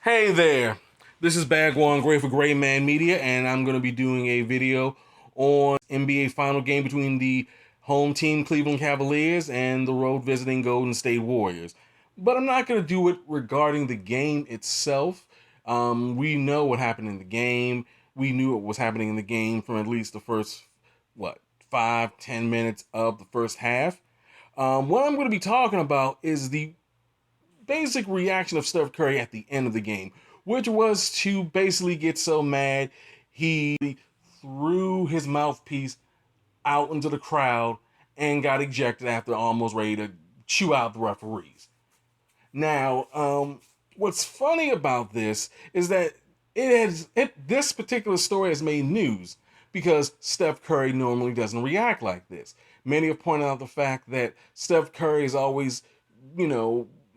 Hey there, this is Bagwan Gray for Gray Man Media, and I'm going to be doing a video on NBA final game between the home team Cleveland Cavaliers and the road visiting Golden State Warriors. But I'm not going to do it regarding the game itself. We know what happened in the game. We knew what was happening in the game from at least the first, 5-10 minutes of the first half. What I'm going to be talking about is the basic reaction of Steph Curry at the end of the game, which was to basically get so mad he threw his mouthpiece out into the crowd and got ejected after almost ready to chew out the referees. Now, what's funny about this is that this particular story has made news because Steph Curry normally doesn't react like this. Many have pointed out the fact that Steph Curry is always,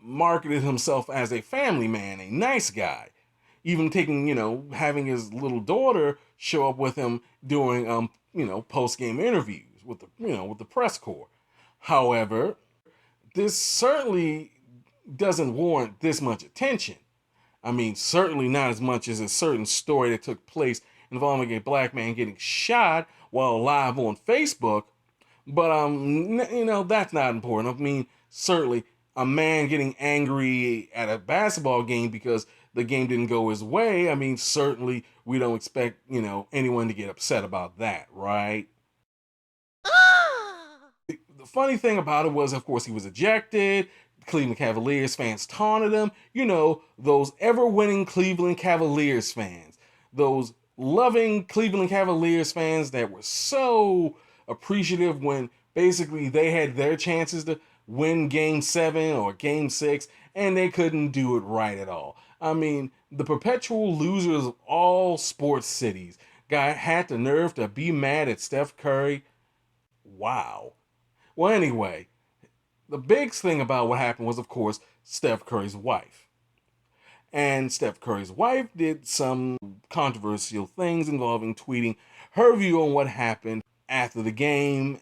marketed himself as a family man, a nice guy. Even taking, having his little daughter show up with him during, post-game interviews with the press corps. However, this certainly doesn't warrant this much attention. I mean, certainly not as much as a certain story that took place involving a black man getting shot while live on Facebook. But that's not important. I mean, certainly a man getting angry at a basketball game because the game didn't go his way. I mean, certainly we don't expect, anyone to get upset about that, right? The funny thing about it was, of course, he was ejected. Cleveland Cavaliers fans taunted him. Those ever-winning Cleveland Cavaliers fans. Those loving Cleveland Cavaliers fans that were so appreciative when basically they had their chances to win game 7 or game 6 and they couldn't do it right at all. I mean, the perpetual losers of all sports cities had the nerve to be mad at Steph Curry. Wow. Well, anyway, the big thing about what happened was, of course, Steph Curry's wife. And Steph Curry's wife did some controversial things involving tweeting her view on what happened after the game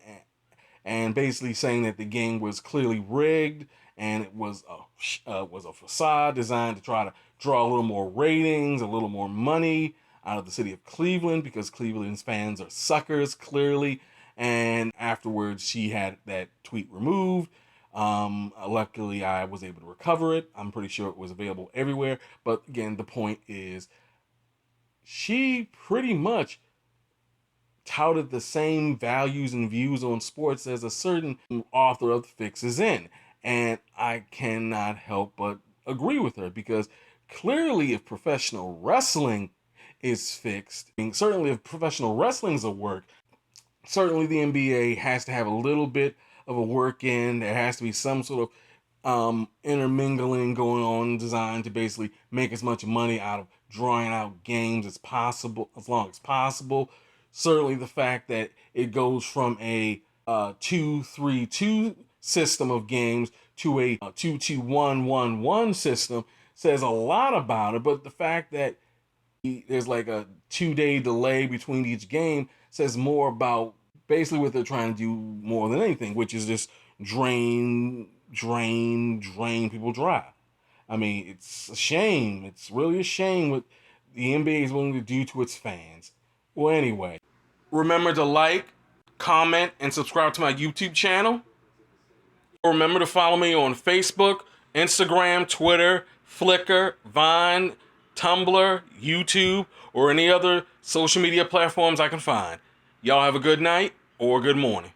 and basically saying that the game was clearly rigged and it was a facade designed to try to draw a little more ratings, a little more money out of the city of Cleveland because Cleveland's fans are suckers, clearly. And afterwards, she had that tweet removed. Luckily, I was able to recover it. I'm pretty sure it was available everywhere. But again, the point is, she pretty much touted the same values and views on sports as a certain author of The Fix Is In. And I cannot help but agree with her because clearly if professional wrestling is fixed, and certainly if professional wrestling is a work, certainly the NBA has to have a little bit of a work in. There has to be some sort of intermingling going on designed to basically make as much money out of drawing out games as possible, as long as possible. Certainly the fact that it goes from a 2-3-2 system of games to a 2-2-1-1-1 system says a lot about it. But the fact that there's like a 2-day delay between each game says more about basically what they're trying to do more than anything, which is just drain people dry. I mean, it's a shame. It's really a shame what the NBA is willing to do to its fans. Well, anyway, remember to like, comment, and subscribe to my YouTube channel. Remember to follow me on Facebook, Instagram, Twitter, Flickr, Vine, Tumblr, YouTube, or any other social media platforms I can find. Y'all have a good night or a good morning.